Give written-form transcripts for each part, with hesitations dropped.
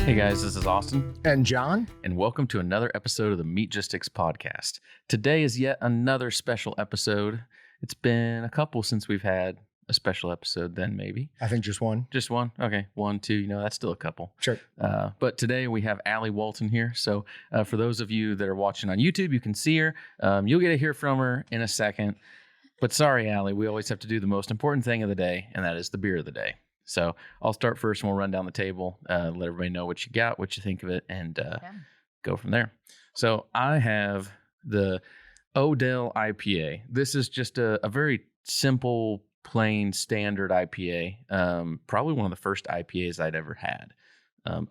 Hey guys, this is Austin. And John. And welcome to another episode of the Meatgistics podcast. Today is yet another special episode. It's been a couple since we've had a special episode then, maybe. I think just one. Just one? Okay, 1, 2, that's still a couple. Sure. But today we have Allie Walton here. So for those of you that are watching on YouTube, you can see her. You'll get to hear from her in a second. But sorry, Allie, we always have to do the most important thing of the day, and that is the beer of the day. So I'll start first and we'll run down the table, let everybody know what you got, what you think of it, and go from there. So I have the Odell IPA. This is just a very simple, plain, standard IPA. Probably one of the first IPAs I'd ever had.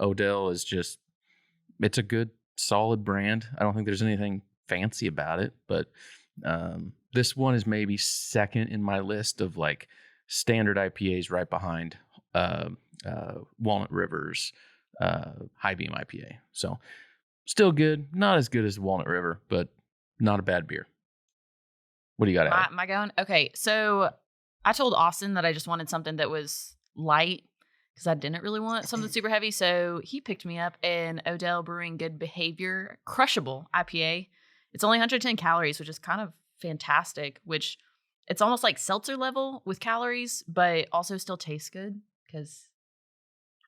Odell is just, it's a good, solid brand. I don't think there's anything fancy about it, but this one is maybe second in my list of like standard IPAs, right behind Walnut River's High Beam IPA. So still good, not as good as Walnut River, but not a bad beer. What do you got, Allie? Am I going? Okay, so I told Austin that I just wanted something that was light because I didn't really want something super heavy. So he picked me up an Odell Brewing Good Behavior Crushable IPA. It's only 110 calories, which is kind of fantastic, which it's almost like seltzer level with calories, but also still tastes good because,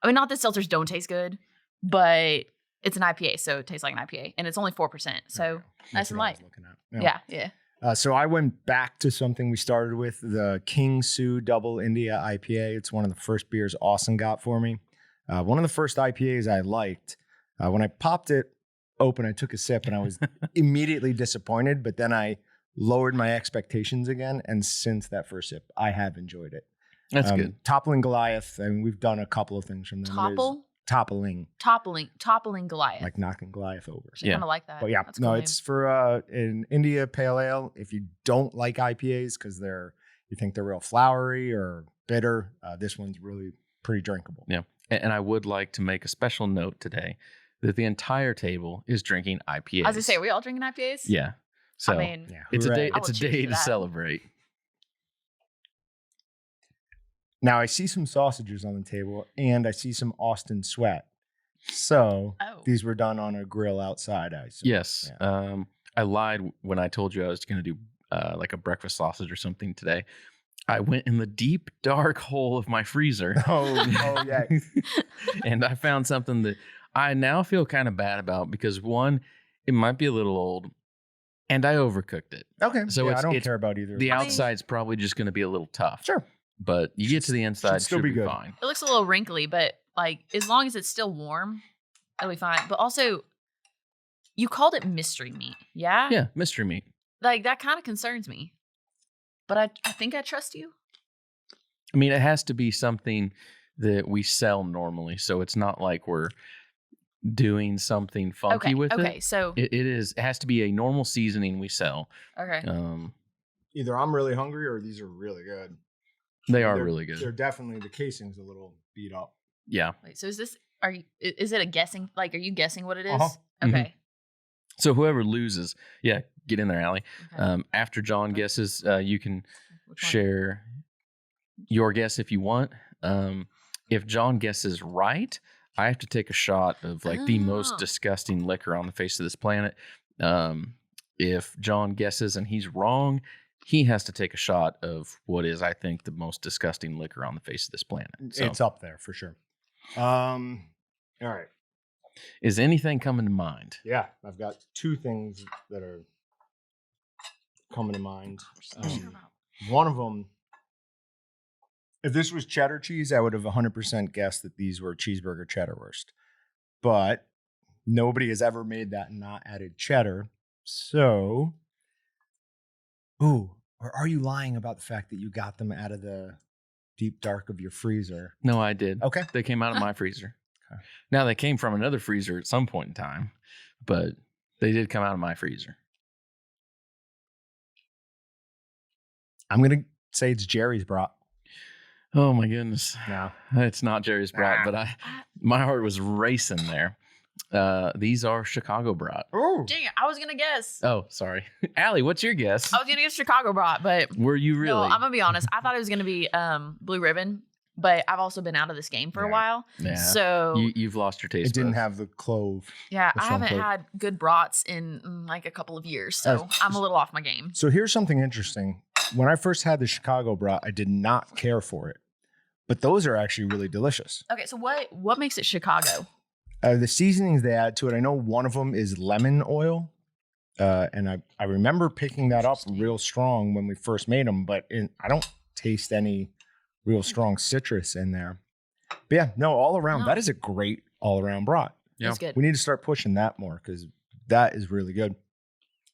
I mean, not that seltzers don't taste good, but it's an IPA, so it tastes like an IPA, and it's only 4%, so nice and light. Yeah. So I went back to something we started with, the King Sue Double India IPA. It's one of the first beers Austin got for me. One of the first IPAs I liked. When I popped it open, I took a sip, and I was immediately disappointed, but then I lowered my expectations again, and since that first sip, I have enjoyed it. That's good. Toppling Goliath. I mean, we've done a couple of things from them. Toppling Goliath. Like knocking Goliath over. So I kind of like that. But yeah, that's a cool name. It's for an India Pale Ale. If you don't like IPAs because you think they're real flowery or bitter, this one's really pretty drinkable. Yeah, and I would like to make a special note today that the entire table is drinking IPAs. I was gonna say, are we all drinking IPAs? Yeah. So I mean, it's a day. I It's a will day choose to for that. celebrate. Now I see some sausages on the table, and I see some Austin Sweat. So these were done on a grill outside, I assume. Yes. Yeah. I lied when I told you I was going to do like a breakfast sausage or something today. I went in the deep, dark hole of my freezer. Oh yeah. And I found something that I now feel kind of bad about because, one, it might be a little old, and I overcooked it. Okay. So I don't care about either. The outside's probably just going to be a little tough. Sure. But you get to the inside, still be good. Fine. It looks a little wrinkly, but like as long as it's still warm, it'll be fine. But also, you called it mystery meat, yeah? Yeah, mystery meat. Like that kind of concerns me. But I think I trust you. I mean, it has to be something that we sell normally, so it's not like we're doing something funky with it. Okay, so it has to be a normal seasoning we sell. Okay. Either I'm really hungry or these are really good. They're really good. They're definitely, the casing's a little beat up. Yeah. Wait, so is it a guessing? Like, are you guessing what it is? Uh-huh. Okay. So whoever loses, get in there, Allie. Okay. After John guesses, you can Which one? share your guess if you want. If John guesses right, I have to take a shot of like the most disgusting liquor on the face of this planet. If John guesses and he's wrong, he has to take a shot of what is, I think, the most disgusting liquor on the face of this planet. So, It's up there for sure. All right. is anything coming to mind? Yeah, I've got two things that are coming to mind. One of them, if this was cheddar cheese, I would have 100% guessed that these were cheeseburger cheddar wurst. But nobody has ever made that and not added cheddar. So, or are you lying about the fact that you got them out of the deep dark of your freezer? No, I did. Okay. They came out of my freezer. Okay. Now, they came from another freezer at some point in time, but they did come out of my freezer. I'm going to say it's Jerry's brat. Oh, my goodness. No. It's not Jerry's brat, but my heart was racing there. These are Chicago brat. Oh, Dang it, I was gonna guess. Oh, sorry. Allie, what's your guess? I was gonna guess Chicago brat, but Were you really? no, I'm gonna be honest. I thought it was gonna be Blue Ribbon, but I've also been out of this game for a Yeah. while. Yeah. So You've lost your taste. It didn't buds. have the clove. yeah, the I strong haven't clove. had good brats in like a couple of years. So I'm a little off my game. So here's something interesting. When I first had the Chicago brat, I did not care for it, but those are actually really delicious. Okay, so what makes it Chicago? The seasonings they add to it, I know one of them is lemon oil. And I remember picking that up real strong when we first made them, but I don't taste any real strong citrus in there. But yeah, no, all around, No. that is a great all around brat. Yeah. It's good. We need to start pushing that more because that is really good.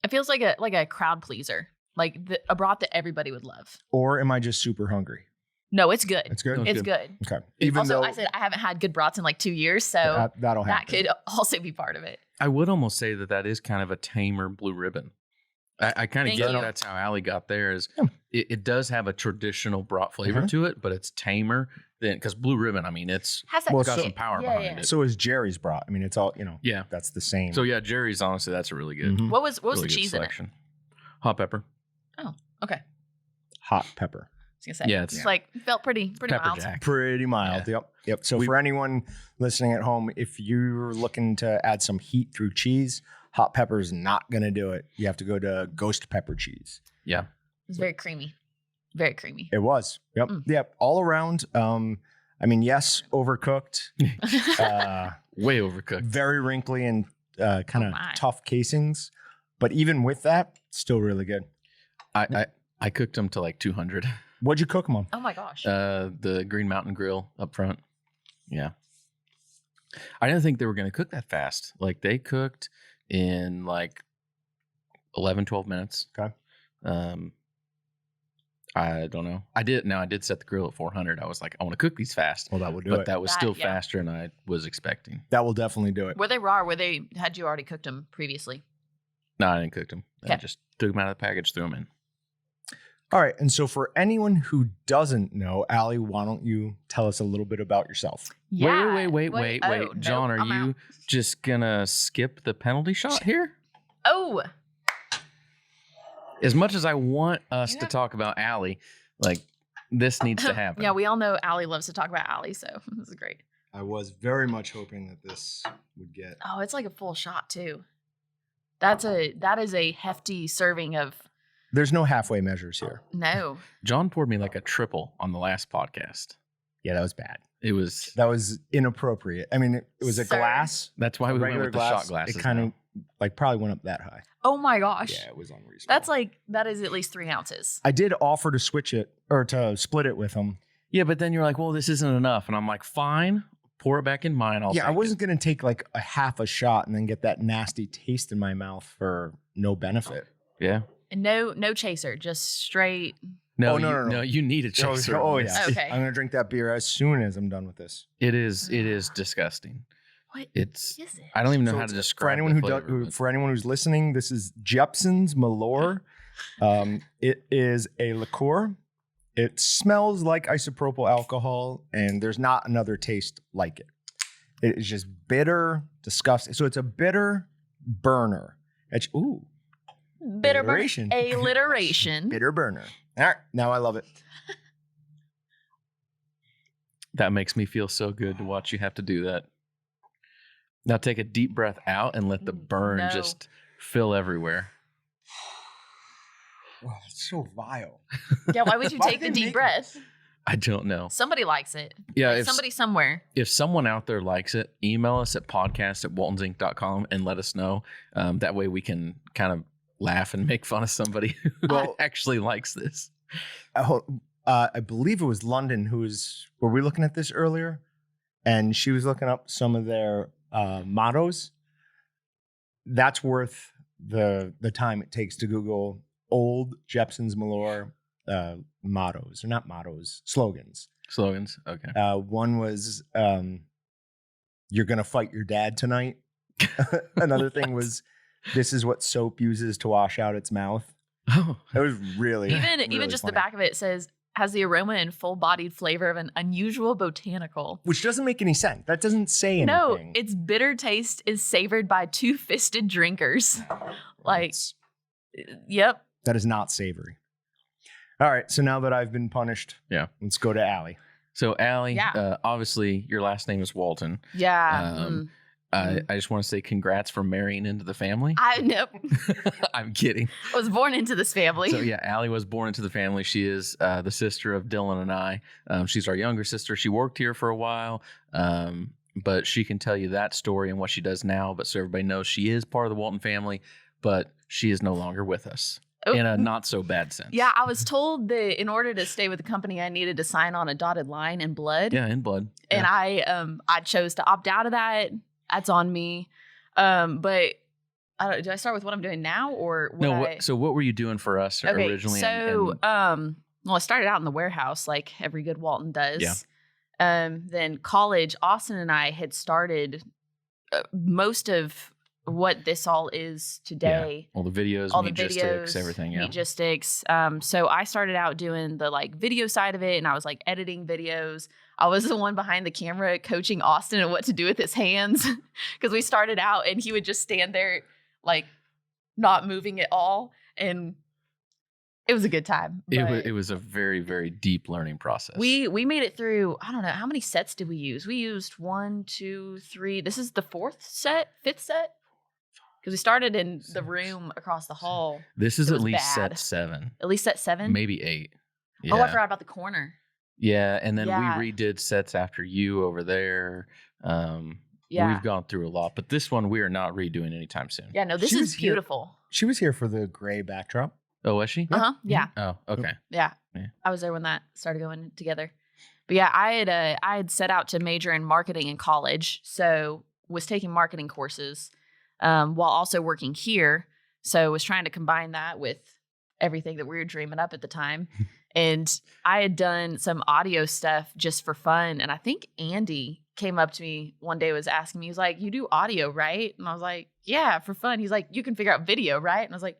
It feels like a crowd pleaser, like a brat that everybody would love. Or am I just super hungry? No, it's good. It's good. No, It's good. good. Okay. Even Also, though I said I haven't had good brats in like 2 years, so that'll that happen. could also be part of it. I would almost say that is kind of a tamer blue ribbon. I kind of Thank get you. that's how Allie got there. Is Yeah. it does have a traditional brat flavor Mhm. to it, but it's tamer than because blue ribbon. I mean, it's Has that Well, got so- some power yeah, behind yeah. it. So is Jerry's brat. I mean, it's all, Yeah. that's the same. So yeah, Jerry's honestly that's a really good. Mhm. What was really the good cheese in it? selection. Hot pepper. Okay, I Hot pepper. was gonna say Yeah, it's it's- like felt pretty Pepper mild. jack. Pretty mild. Yep. So We- for anyone listening at home, if you're looking to add some heat through cheese, hot pepper is not going to do it. You have to go to ghost pepper cheese. Yeah. It was very creamy, very creamy. It was. Yep. Mm. Yep. All around. I mean, yes, overcooked, Way overcooked. very wrinkly and kind Oh of my. tough casings. But even with that, still really good. I cooked them to like 200. What'd you cook them on? Oh my gosh. The Green Mountain Grill up front. Yeah. I didn't think they were going to cook that fast. Like they cooked in like 11, 12 minutes. Okay. I don't know. I did set the grill at 400. I was like, I want to cook these fast, Well, that will do but it. that was That- still yeah. faster than I was expecting. That will definitely do it. Were they raw? Or had you already cooked them previously? No, I didn't cook them. I Okay. just took them out of the package, threw them in. All right. And so for anyone who doesn't know, Allie, why don't you tell us a little bit about yourself? Wait. Oh, John, nope, are I'm you out. just gonna skip the penalty shot here? Oh, As much as I want us You to have- talk about Allie, like this needs to happen. yeah. We all know Allie loves to talk about Allie, so this is great. I was very much hoping that this would get. Oh, it's like a full shot too. That is a hefty serving of There's no halfway measures here. no. John poured me like a triple on the last podcast. Yeah, that was bad. It was. That was inappropriate. I mean, it was a Sir. glass. That's why a we went regular with the glass. shot glasses. It kind now. of like probably went up that high. Oh my gosh. Yeah, it was unreasonable. That is at least 3 ounces. I did offer to switch it or to split it with him. Yeah, but then you're like, well, this isn't enough, and I'm like, fine, pour it back in mine. I'll. Yeah, I take wasn't going to take like a half a shot and then get that nasty taste in my mouth for no benefit. It. Yeah. And no chaser, just straight. No, Oh, no. no. You need a chaser. Oh, on yeah. this. Okay. I'm going to drink that beer as soon as I'm done with this. It is disgusting. What It's. is it? I don't even know So how to it's- describe for anyone the who, does, flavor, but- for anyone who's listening, this is Jepson's Malore. It is a liqueur. It smells like isopropyl alcohol, and there's not another taste like it. It is just bitter, disgusting. So it's a bitter burner. Ooh, Bitter alliteration. alliteration. bitter burner. All right, now I love it. That makes me feel so good to watch you have to do that. Now take a deep breath out and let the burn No. just fill everywhere. Oh, it's so vile. Yeah, why would you Why take did the they deep make breath? I don't know. Somebody likes it. Yeah, Like if somebody somewhere. if someone out there likes it, email us at podcast@waltonsinc.com and let us know. That way we can kind of laugh and make fun of somebody who Well- actually likes this. I believe it was London were we looking at this earlier? And she was looking up some of their mottos. That's worth the time it takes to Google old Jepson's Malore mottos, or not mottos, slogans. Slogans. Okay. One was, you're going to fight your dad tonight. Another thing was, this is what soap uses to wash out its mouth. Oh, It was really, Even really just funny. the back of it says has the aroma and full-bodied flavor of an unusual botanical. Which doesn't make any sense. That doesn't say anything. No, its bitter taste is savored by two-fisted drinkers. Like, It's- yep. that is not savory. All right, so now that I've been punished, Yeah. let's go to Allie. So Allie, Yeah. obviously your last name is Walton. Yeah. Um, I just want to say congrats for marrying into the family. Nope. I'm kidding. I was born into this family. So yeah, Allie was born into the family. She is the sister of Dylan and I. She's our younger sister. She worked here for a while, but she can tell you that story and what she does now. But so everybody knows, she is part of the Walton family, but she is no longer with us in a not so bad sense. Yeah, I was told that in order to stay with the company, I needed to sign on a dotted line in blood. Yeah, in blood. And Yeah. I chose to opt out of that. That's on me. But do I start with what I'm doing now or So what were you doing for us originally? So well, I started out in the warehouse like every good Walton does. Yeah. Then college, Austin and I had started most of what this all is today. All the videos, Meatgistics, everything. Yeah. Meatgistics. So I started out doing the like video side of it, and I was like editing videos. I was the one behind the camera coaching Austin on what to do with his hands because we started out and he would just stand there like not moving at all, and it was a good time. It was a very, very deep learning process. We made it through. I don't know how many sets did we use. We used 1, 2, 3. This is the fifth set. Because we started in the room across the hall. This is at least set 7. At least set 7? Maybe 8. Yeah. Oh, I forgot about the corner. Yeah, and then we redid sets after you over there. We've gone through a lot, but this one we are not redoing anytime soon. Yeah, no, this is beautiful. She was here for the gray backdrop. Oh, was she? Uh-huh, yeah. Oh, okay. Yeah. I was there when that started going together. But yeah, I had set out to major in marketing in college, so was taking marketing courses while also working here. So was trying to combine that with everything that we were dreaming up at the time. And I had done some audio stuff just for fun. And I think Andy came up to me one day, was asking me, he was like, "You do audio, right?" And I was like, "Yeah, for fun." He's like, "You can figure out video, right?" And I was like,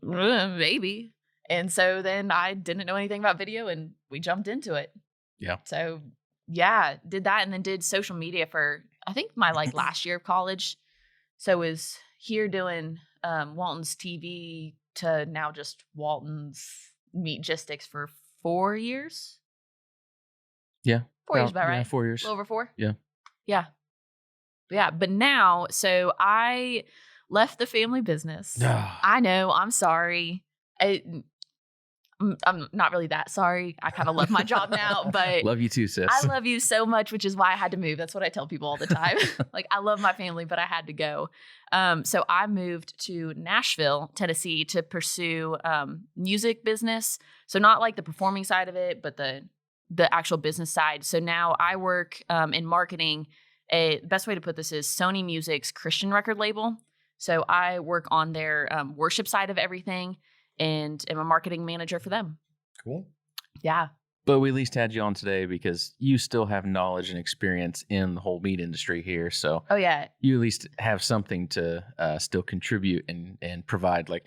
"Maybe." And so then I didn't know anything about video and we jumped into it. Yeah. So yeah, did that and then did social media for, I think my like last year of college. So was here doing Walton's TV to now just Walton's Meatgistics for 4 years. Yeah. 4 years about right. Yeah, 4 years. A little over 4? Yeah. Yeah. Yeah. But now, so I left the family business. I know. I'm sorry. I'm not really that sorry. I kind of love my job now, but love you too, sis. I love you so much, which is why I had to move. That's what I tell people all the time. Like, I love my family, but I had to go. So I moved to Nashville, Tennessee to pursue music business. So not like the performing side of it, but the actual business side. So now I work in marketing. The best way to put this is Sony Music's Christian record label. So I work on their worship side of everything and am a marketing manager for them. Cool. Yeah. But we at least had you on today because you still have knowledge and experience in the whole meat industry here. So oh yeah, you at least have something to still contribute and provide. Like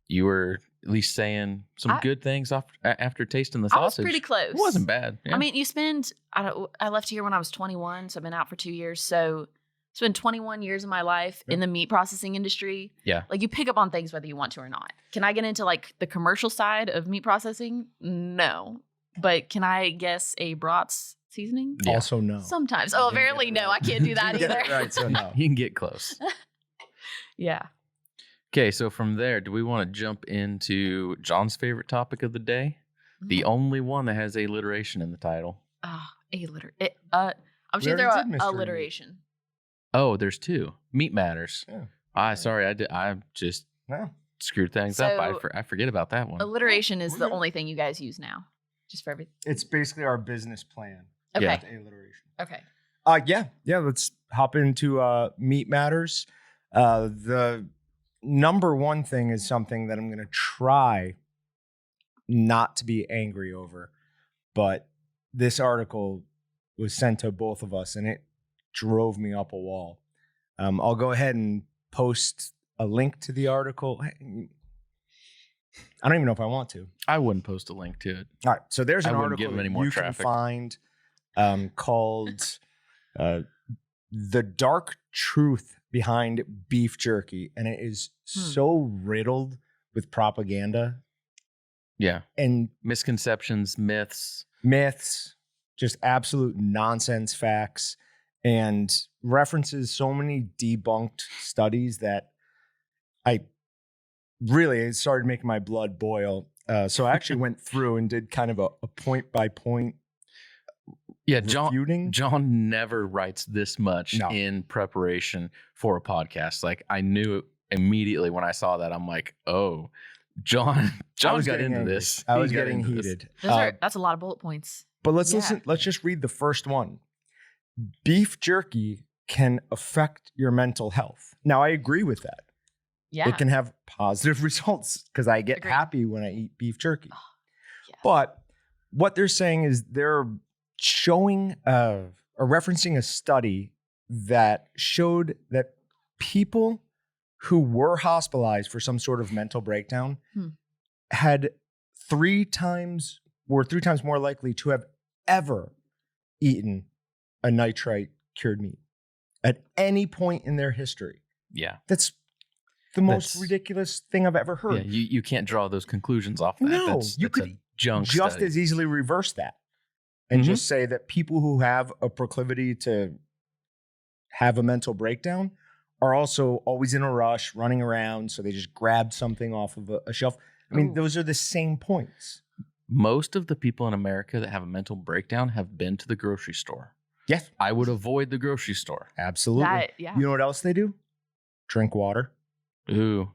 you were at least saying some good things after tasting the sausage. I was pretty close. It wasn't bad. Yeah. I mean, you spend, I left here when I was 21, so I've been out for 2 years. So it's been 21 years of my life in the meat processing industry. Yeah. Like you pick up on things whether you want to or not. Can I get into like the commercial side of meat processing? No. But can I guess a brats seasoning? Yeah. Also no. Sometimes. Oh, apparently no. I can't do that either. Right, so no. You can get close. Yeah. Okay, so from there, do we want to jump into John's favorite topic of the day? The only one that has alliteration in the title. Alliteration. I'm sure there are alliteration. Oh, there's 2. Meat matters. Yeah. Sorry, I just screwed things up. I forget about that one. Alliteration is the only thing you guys use now, just for everything. It's basically our business plan. Okay. Yeah. Alliteration. Okay. Yeah. Let's hop into meat matters. The number one thing is something that I'm going to try not to be angry over, but this article was sent to both of us and it drove me up a wall. I'll go ahead and post a link to the article. I don't even know if I want to. I wouldn't post a link to it. All right. So there's an article give any that more you traffic. can find called The Dark Truth Behind Beef Jerky. And it is so riddled with propaganda. Yeah. And misconceptions, myths. just absolute nonsense facts and references so many debunked studies that it started making my blood boil. So I actually went through and did kind of a point by point. Yeah, refuting. John never writes this much in preparation for a podcast. Like I knew it immediately when I saw that. I'm like, oh, John got into angry. this. I was getting heated. That's a lot of bullet points. But let's listen. Let's just read the first one. Beef jerky can affect your mental health. Now, I agree with that. Yeah. It can have positive results because I get happy when I eat beef jerky. Oh, yes. But what they're saying is they're showing or referencing a study that showed that people who were hospitalized for some sort of mental breakdown were 3 times more likely to have ever eaten a nitrite cured meat at any point in their history. Yeah. That's the most ridiculous thing I've ever heard. Yeah, you can't draw those conclusions off that. No, that's you could junk just study. as easily reverse that and just say that people who have a proclivity to have a mental breakdown are also always in a rush, running around, so they just grabbed something off of a shelf. I mean, those are the same points. Most of the people in America that have a mental breakdown have been to the grocery store. Yes. I would avoid the grocery store. Absolutely. You know what else they do? Drink water. Ooh.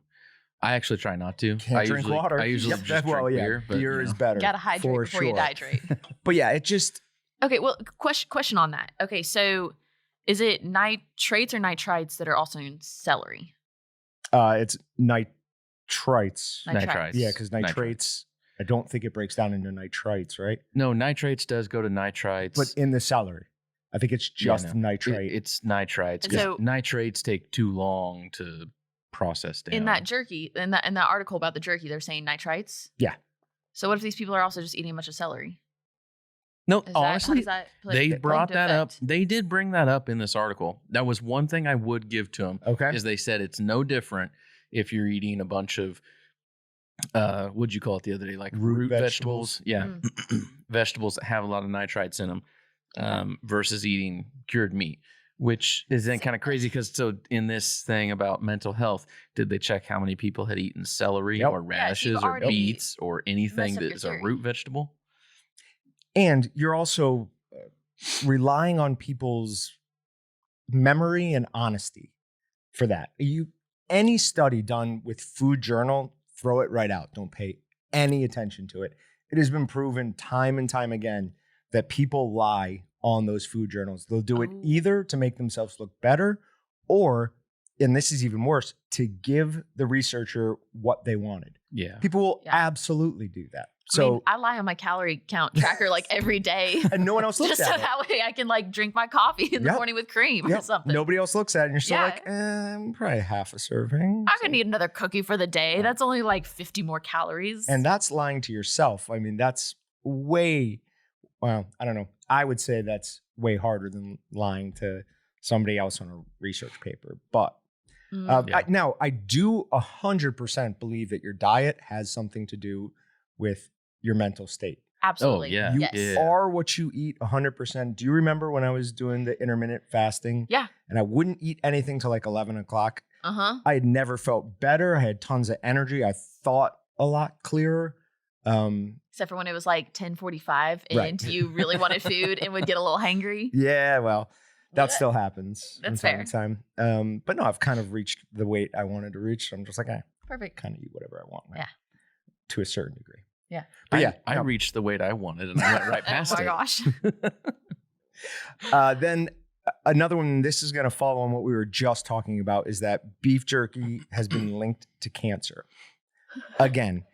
I actually try not to. Can't drink water. I usually just drink beer. But, beer is better. Gotta hydrate before you dehydrate. But yeah, it just... Okay, well, question on that. Okay, so is it nitrates or nitrites that are also in celery? It's nitrites. Nitrites. Yeah, because nitrates, I don't think it breaks down into nitrites, right? No, nitrates does go to nitrites. But in the celery. I think it's just nitrate. It's nitrites. So, nitrates take too long to process down. In that jerky, in that article about the jerky, they're saying nitrites? Yeah. So what if these people are also just eating a bunch of celery? No, honestly, they brought that up. Effect? They did bring that up in this article. That was one thing I would give to them. Okay. Is they said it's no different if you're eating a bunch of, what'd you call it the other day? Like root vegetables. Yeah. Vegetables that have a lot of nitrites in them versus eating cured meat, which is then kind of crazy because so in this thing about mental health, did they check how many people had eaten celery or radishes or beets or anything that is a root vegetable? And you're also relying on people's memory and honesty for that. Any study done with Food Journal, throw it right out. Don't pay any attention to it. It has been proven time and time again that people lie on those food journals. They'll do it either to make themselves look better or, and this is even worse, to give the researcher what they wanted. Yeah. People will absolutely do that. So I mean, I lie on my calorie count tracker like every day. And no one else looks at it. Just so that way I can like drink my coffee in the morning with cream or something. Nobody else looks at it and you're still like, probably half a serving. I'm going to need another cookie for the day. That's only like 50 more calories. And that's lying to yourself. I mean, that's way, well, I don't know. I would say that's way harder than lying to somebody else on a research paper. But now I do 100% believe that your diet has something to do with your mental state. Absolutely. Oh, yeah. You are what you eat 100%. Do you remember when I was doing the intermittent fasting? Yeah. And I wouldn't eat anything till like 11 o'clock. Uh-huh. I had never felt better. I had tons of energy. I thought a lot clearer. Except for when it was like 10:45 and you really wanted food and would get a little hangry. Yeah, well, that still happens That's from time to time. But no, I've kind of reached the weight I wanted to reach. So I'm just like, perfect. Kind of eat whatever I want. Right? Yeah. To a certain degree. Yeah. But I reached the weight I wanted and I went right past it. Oh my gosh. Then another one, this is going to follow on what we were just talking about, is that beef jerky has been linked to cancer. Again,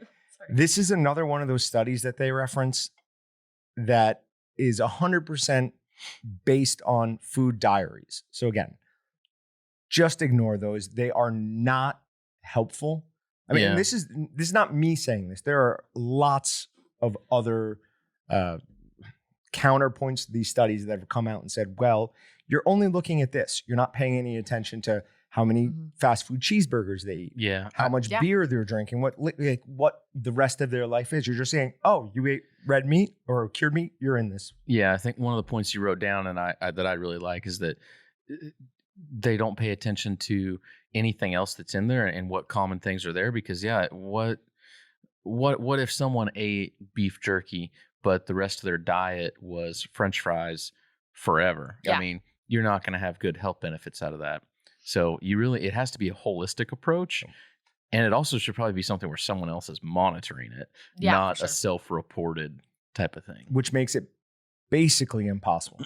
this is another one of those studies that they reference that is 100% based on food diaries. So again, just ignore those. They are not helpful. I mean, this is not me saying this. There are lots of other counterpoints to these studies that have come out and said, well, you're only looking at this. You're not paying any attention to how many Mhm. fast food cheeseburgers they eat, Yeah. how much Yeah. beer they're drinking, what the rest of their life is. You're just saying, oh, you ate red meat or cured meat, you're in this. Yeah, I think one of the points you wrote down and I that I really like is that they don't pay attention to anything else that's in there and what common things are there because what if someone ate beef jerky but the rest of their diet was french fries forever? Yeah. I mean, you're not going to have good health benefits out of that. So it has to be a holistic approach. And it also should probably be something where someone else is monitoring it, Yeah, not for a sure. self-reported type of thing. Which makes it basically impossible.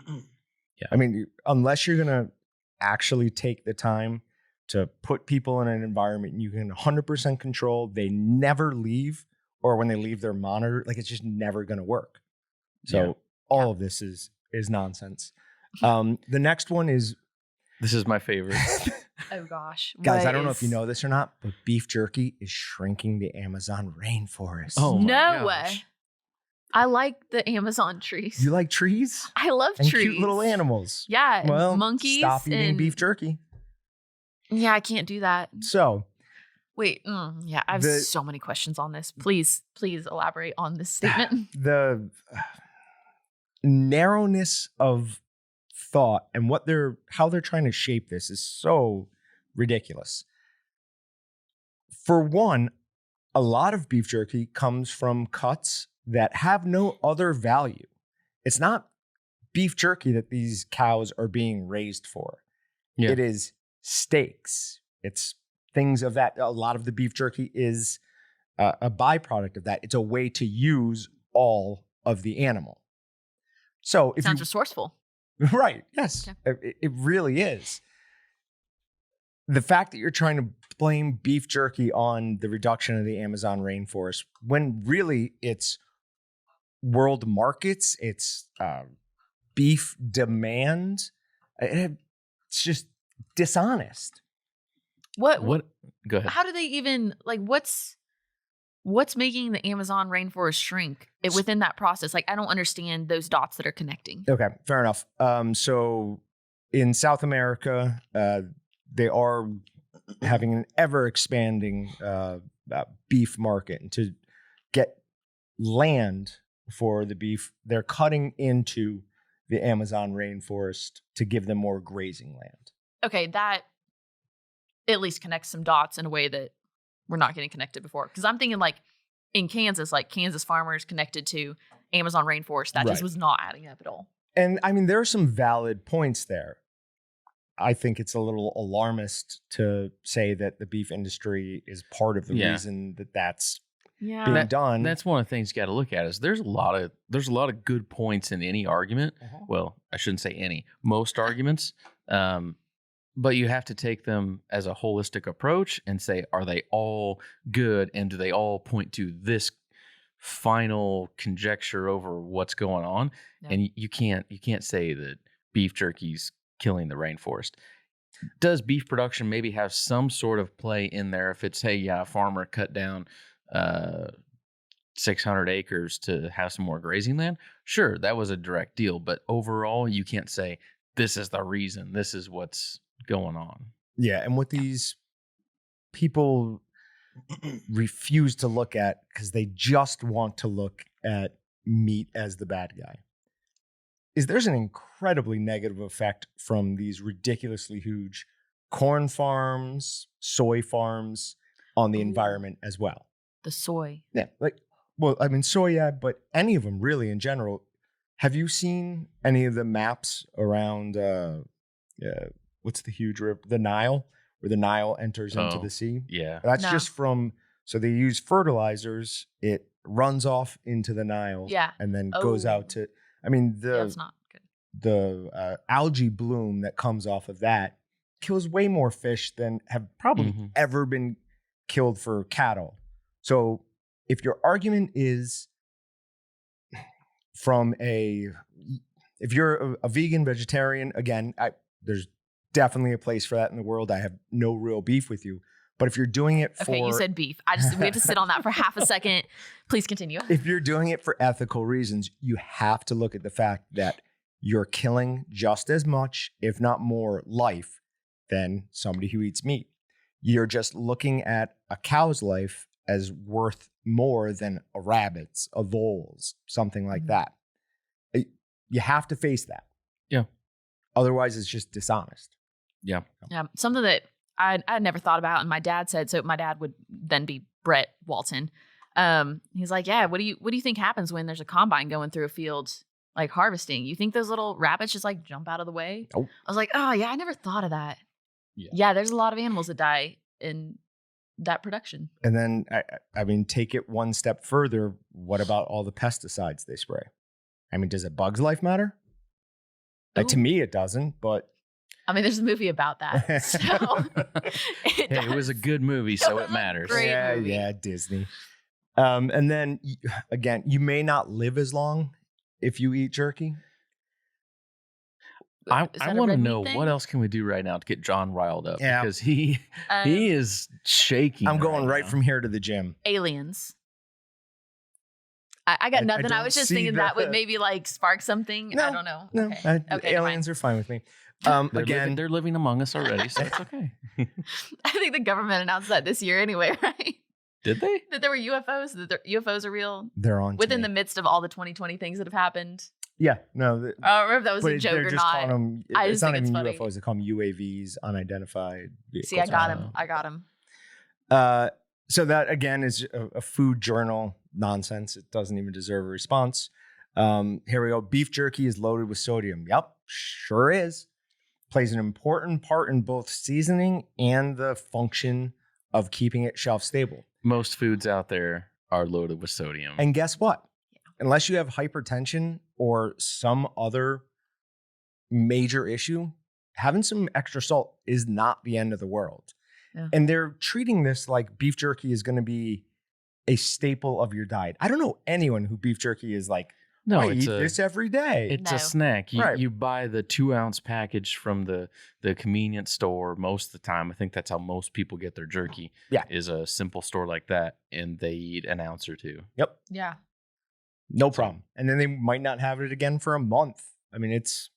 Yeah. I mean, unless you're going to actually take the time to put people in an environment you can 100% control, they never leave, or when they leave, they're monitored. Like, it's just never going to work. So Yeah. all of this is nonsense. The next one is, This is my favorite. Oh gosh, guys, what I don't know if you is- know this or not, but beef jerky is shrinking the Amazon rainforest. Oh my No gosh. way. I like the Amazon trees. You like trees? I love And trees. cute little animals. Yeah, and Well, monkeys. stop eating and- beef jerky. Yeah, I can't do that. So Wait, yeah, I have The- so many questions on this. Please elaborate on this statement. the narrowness of thought and how they're trying to shape this is so ridiculous. For one, a lot of beef jerky comes from cuts that have no other value. It's not beef jerky that these cows are being raised for. Yeah. It is steaks. It's things of that. A lot of the beef jerky is a byproduct of that. It's a way to use all of the animal. So if Sounds you resourceful. right, yes, it really is. The fact that you're trying to blame beef jerky on the reduction of the Amazon rainforest, when really it's world markets, it's beef demand, it's just dishonest. What? Go ahead. How do they even like? What's making the Amazon rainforest shrink within that process? Like, I don't understand those dots that are connecting. Okay, fair enough. So in South America, they are having an ever expanding beef market, and to get land for the beef, they're cutting into the Amazon rainforest to give them more grazing land. Okay, that at least connects some dots in a way that we're not getting connected before. Because I'm thinking like in Kansas, like Kansas farmers connected to Amazon rainforest. That just Right. was not adding up at all. And I mean, there are some valid points there. I think it's a little alarmist to say that the beef industry is part of the Yeah. reason that that's Yeah. being done. That's one of the things you got to look at is there's a lot of good points in any argument. Uh-huh. Well, I shouldn't say any, most arguments. But you have to take them as a holistic approach and say, are they all good? And do they all point to this final conjecture over what's going on? Yeah. And you can't say that beef jerky's killing the rainforest. Does beef production maybe have some sort of play in there? If it's, hey, yeah, a farmer cut down 600 acres to have some more grazing land, sure, that was a direct deal. But overall, you can't say this is the reason, this is what's going on. Yeah, and what these people refuse to look at because they just want to look at meat as the bad guy is there's an incredibly negative effect from these ridiculously huge corn farms, soy farms on the Ooh. environment as well. The soy. Yeah, I mean, soy, yeah, but any of them really in general. Have you seen any of the maps around what's the huge river? The Nile, where the Nile enters into Oh. the sea? Yeah. That's No. just so they use fertilizers. It runs off into the Nile Yeah. and then goes Oh. out to, I mean, Yeah, it's not good. the algae bloom that comes off of that kills way more fish than have probably Mhm. ever been killed for cattle. So if your argument is if you're a vegan, vegetarian, again, there's definitely a place for that in the world. I have no real beef with you. But if you're doing it for... Okay, you said beef. We have to sit on that for half a second. Please continue. If you're doing it for ethical reasons, you have to look at the fact that you're killing just as much, if not more, life than somebody who eats meat. You're just looking at a cow's life as worth more than a rabbit's, a vole's, something like that. You have to face that. Yeah. Otherwise, it's just dishonest. Yeah. Yeah, something that I never thought about, and my dad said. So my dad would then be Brett Walton. He's like, yeah, what do you think happens when there's a combine going through a field like harvesting? You think those little rabbits just like jump out of the way? Nope. I was like, oh yeah, I never thought of that. Yeah. Yeah, there's a lot of animals that die in that production. And then, I mean, take it one step further. What about all the pesticides they spray? I mean, does a bug's life matter? To Ooh. me, it doesn't, but. I mean, there's a movie about that. So It was a good movie, so it matters. Great yeah, movie. yeah, Disney. And then, again, you may not live as long if you eat jerky. I Is that a want to red meat know thing? what else can we do right now to get John riled up, Yeah. because he is shaking. I'm going right now. from here to the gym. Aliens. I got I nothing. I don't was just see thinking that would the- maybe like spark something. No, I don't know. No, Okay. Okay, never aliens are fine with me. They're they're living among us already, so it's okay. I think the government announced that this year anyway, right? Did they? That there were UFOs. That UFOs are real They're on to within me. the midst of all the 2020 things that have happened. Yeah, no. I don't remember if that was but a joke they're or just not. calling them. I It's just not think even it's funny. UFOs. They call them UAVs, unidentified vehicles. See, I got him. I got him. So that again is a food journal nonsense. It doesn't even deserve a response. Here we go. Beef jerky is loaded with sodium. Yep, sure is. Plays an important part in both seasoning and the function of keeping it shelf stable. Most foods out there are loaded with sodium. And guess what? Unless you have hypertension or some other major issue, having some extra salt is not the end of the world. Yeah. And they're treating this like beef jerky is going to be a staple of your diet. I don't know anyone who beef jerky is like, no, I it's eat this every day. It's No. a snack. You, Right. you buy the 2-ounce package from the convenience store most of the time. I think that's how most people get their jerky. Yeah. Is a simple store like that, and they eat an ounce or two. Yep. Yeah. No problem. And then they might not have it again for a month. I mean, it's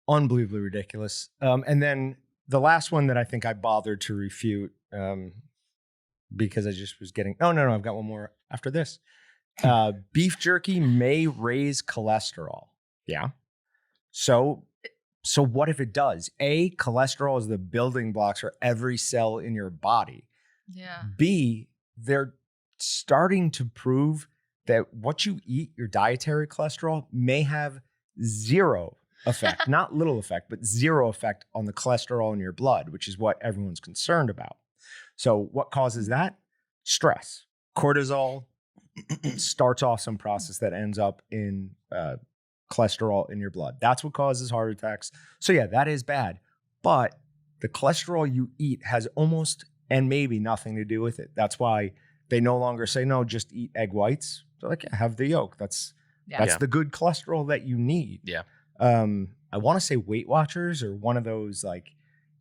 unbelievably ridiculous. And then the last one that I think I bothered to refute because I just was getting, no, I've got one more after this. Beef jerky may raise cholesterol. Yeah. So what if it does? A, cholesterol is the building blocks for every cell in your body. Yeah. B, they're starting to prove that what you eat, your dietary cholesterol, may have zero effect, not little effect, but zero effect on the cholesterol in your blood, which is what everyone's concerned about. So what causes that? Stress. Cortisol starts off some process that ends up in cholesterol in your blood. That's what causes heart attacks. So yeah, that is bad. But the cholesterol you eat has almost and maybe nothing to do with it. That's why they no longer say, no, just eat egg whites. They're like, yeah, have the yolk. That's Yeah. the good cholesterol that you need. Yeah. I want to say Weight Watchers or one of those like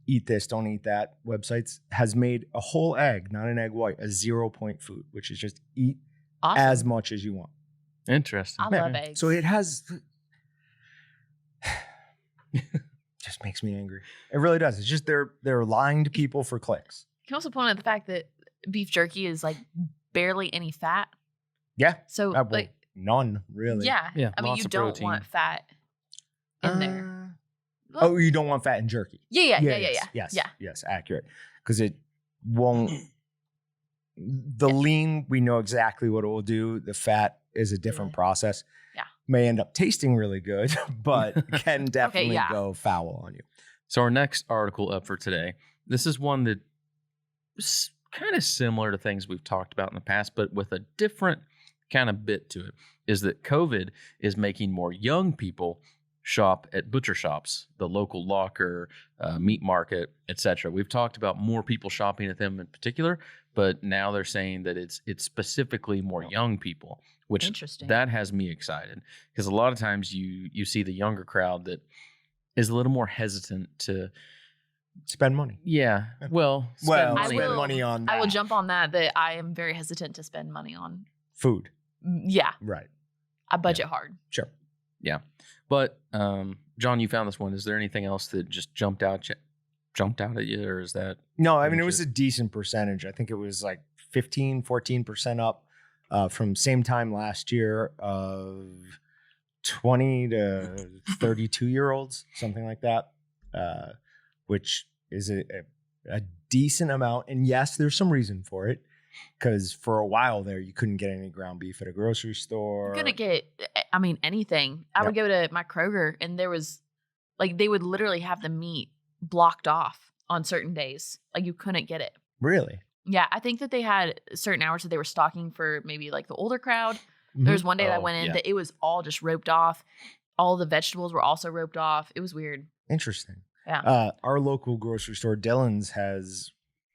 eat this, don't eat that websites has made a whole egg, not an egg white, a 0-point food, which is just eat Awesome. as much as you want. Interesting. I love eggs. So it has just makes me angry. It really does. It's just they're lying to people for clicks. You can also point out the fact that beef jerky is like barely any fat. Yeah. So Well, like, none really. yeah. Yeah, I mean, lots you of don't protein. want fat in there. Oh, you don't want fat in jerky. Yeah. Yes. Yeah. Yes, accurate. Because it won't. The lean, we know exactly what it will do. The fat is a different process. Yeah. May end up tasting really good, but can definitely yeah. go foul on you. So our next article up for today, this is one that is kind of similar to things we've talked about in the past, but with a different kind of bit to it, is that COVID is making more young people shop at butcher shops, the local locker, meat market, etc. We've talked about more people shopping at them in particular, but now they're saying that it's specifically more young people, which Interesting. that has me excited because a lot of times you see the younger crowd that is a little more hesitant to Spend money. yeah, well, Well, spend spend money. money on I will that. jump on that I am very hesitant to spend money on. Food. Yeah. Right. I budget hard. Sure. Yeah. But John, you found this one. Is there anything else that just jumped out jumped out at you, or is that? No, I mean, it was a decent percentage. I think it was like 14% up from same time last year of 20 to 32-year-olds, something like that, which is a decent amount. And yes, there's some reason for it, because for a while there, you couldn't get any ground beef at a grocery store. You couldn't get, I mean, anything. I would go to my Kroger and there was, like, they would literally have the meat blocked off on certain days. Like, you couldn't get it. Really? Yeah, I think that they had certain hours that they were stocking for maybe like the older crowd. There was one day that I went in that it was all just roped off. All the vegetables were also roped off. It was weird. Interesting. Yeah. Our local grocery store, Dillon's, has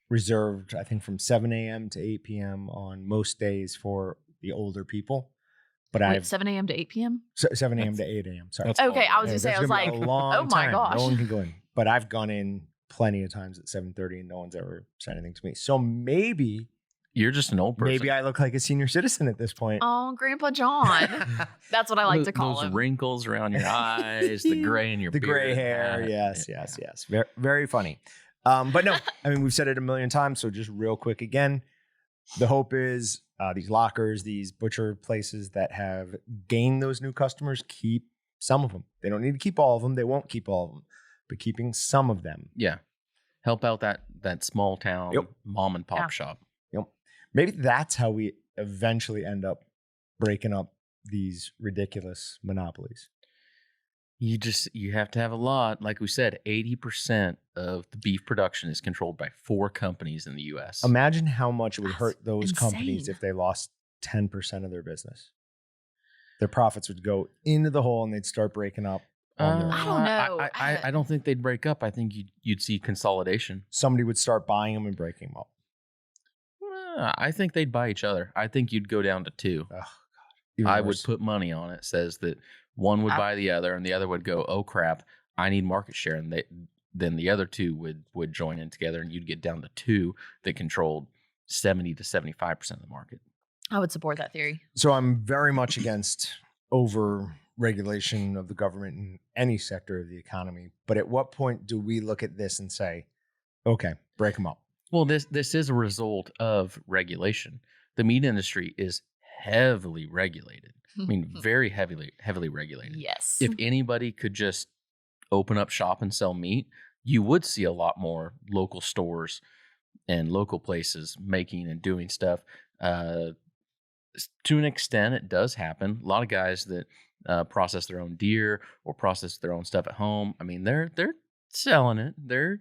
reserved, I think, from 7 a.m. to 8 p.m. on most days for the older people. But Wait, 7 a.m. to 8 p.m.? 7 a.m. to 8 a.m. Sorry. That's Okay, all. I was going to say, I was like, a long oh my time. gosh. No one can go in. But I've gone in plenty of times at 7:30 and no one's ever said anything to me. So maybe You're just an old person. Maybe I look like a senior citizen at this point. Oh, Grandpa John. That's what I like to call those him. wrinkles around your eyes, the gray in your The beard. gray hair. Yes. Very, very funny. But no, I mean, we've said it a million times. So just real quick again, the hope is these lockers, these butcher places that have gained those new customers, keep some of them. They don't need to keep all of them. They won't keep all of them, but keeping some of them. Yeah. Help out that small town mom and pop shop. Yep. Maybe that's how we eventually end up breaking up these ridiculous monopolies. You have to have a lot. Like we said, 80% of the beef production is controlled by 4 companies in the U.S. Imagine how much it would hurt those insane. companies if they lost 10% of their business. Their profits would go into the hole and they'd start breaking up. On their I own. don't know. I don't think they'd break up. I think you'd see consolidation. Somebody would start buying them and breaking them up. I think they'd buy each other. I think you'd go down to 2. Oh, God. Even I worse. would put money on it. Says that one would buy the other, and the other would go, "Oh crap, I need market share," and then the other 2 would join in together, and you'd get down to 2 that controlled 70 to 75% of the market. I would support that theory. So I'm very much against over regulation of the government in any sector of the economy. But at what point do we look at this and say, okay, break them up? Well, this is a result of regulation. The meat industry is heavily regulated. I mean, very heavily regulated. Yes. If anybody could just open up shop and sell meat, you would see a lot more local stores and local places making and doing stuff. To an extent, it does happen. A lot of guys that process their own deer or process their own stuff at home. I mean, they're selling it. They're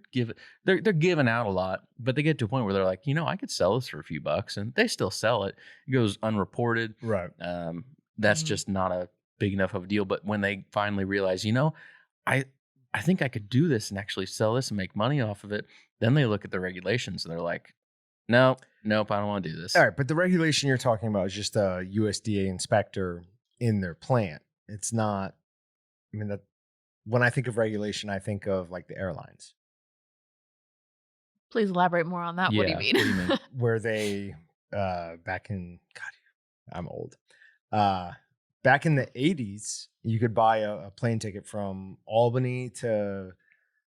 giving out a lot, but they get to a point where they're like, I could sell this for a few bucks, and they still sell it. It goes unreported. Right. That's just not a big enough of a deal. But when they finally realize, I think I could do this and actually sell this and make money off of it, then they look at the regulations and they're like, nope, I don't want to do this. All right. But the regulation you're talking about is just a USDA inspector in their plant. It's not, when I think of regulation, I think of like the airlines. Please elaborate more on that. What do you mean? What do you mean? Where they, back in, God, I'm old. Back in the 80s, you could buy a plane ticket from Albany to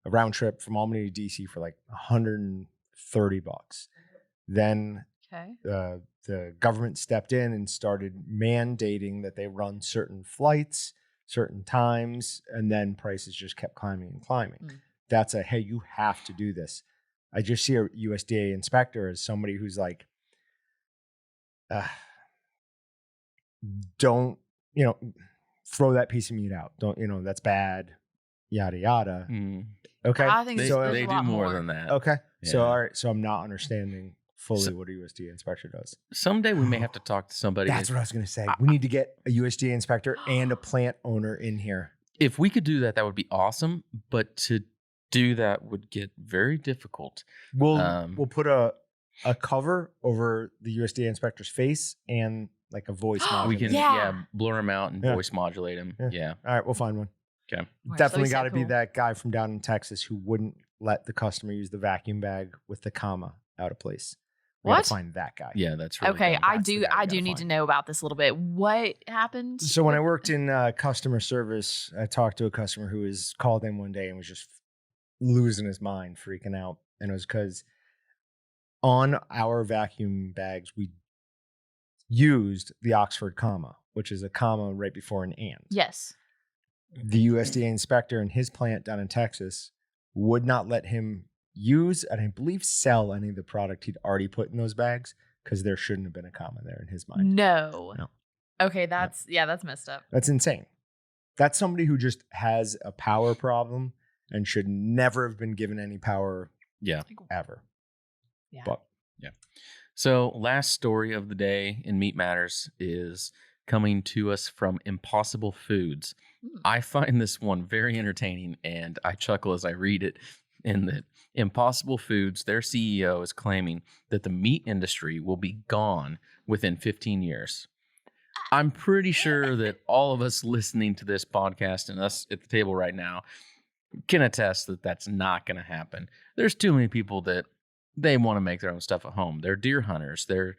a round trip from Albany to DC for like $130. Then the government stepped in and started mandating that they run certain flights, certain times, and then prices just kept climbing and climbing. That's hey, you have to do this. I just see a USDA inspector as somebody who's like, don't, throw that piece of meat out. Don't, that's bad, yada, yada. Okay. I think They there's a do lot more than that. Okay. So, Yeah. all right. So I'm not understanding fully what a USDA inspector does. Someday we may have to talk to somebody. That's what I was going to say. We need to get a USDA inspector and a plant owner in here. If we could do that, that would be awesome. But to do that would get very difficult. We'll put a cover over the USDA inspector's face and like a voice modulator. We can Yeah. blur him out and Yeah. voice modulate him. Yeah. All right, we'll find one. Okay. Right, Definitely so got to be cool. that guy from down in Texas who wouldn't let the customer use the vacuum bag with the comma out of place. We gotta What? find that guy. Yeah, that's really Okay, dumb. I That's the do. guy we I do gotta need to find. know about this a little bit. What happened? So when I worked in customer service, I talked to a customer who was called in one day and was just losing his mind, freaking out. And it was because on our vacuum bags, we used the Oxford comma, which is a comma right before an and. Yes. The USDA inspector in his plant down in Texas would not let him use and I believe sell any of the product he'd already put in those bags because there shouldn't have been a comma there in his mind. No. No. Okay, that's messed up. That's insane. That's somebody who just has a power problem and should never have been given any power ever. Yeah. But So last story of the day in Meat Matters is coming to us from Impossible Foods. I find this one very entertaining and I chuckle as I read it. In that Impossible Foods, their CEO is claiming that the meat industry will be gone within 15 years. I'm pretty sure that all of us listening to this podcast and us at the table right now can attest that that's not going to happen. There's too many people that they want to make their own stuff at home. They're deer hunters. They're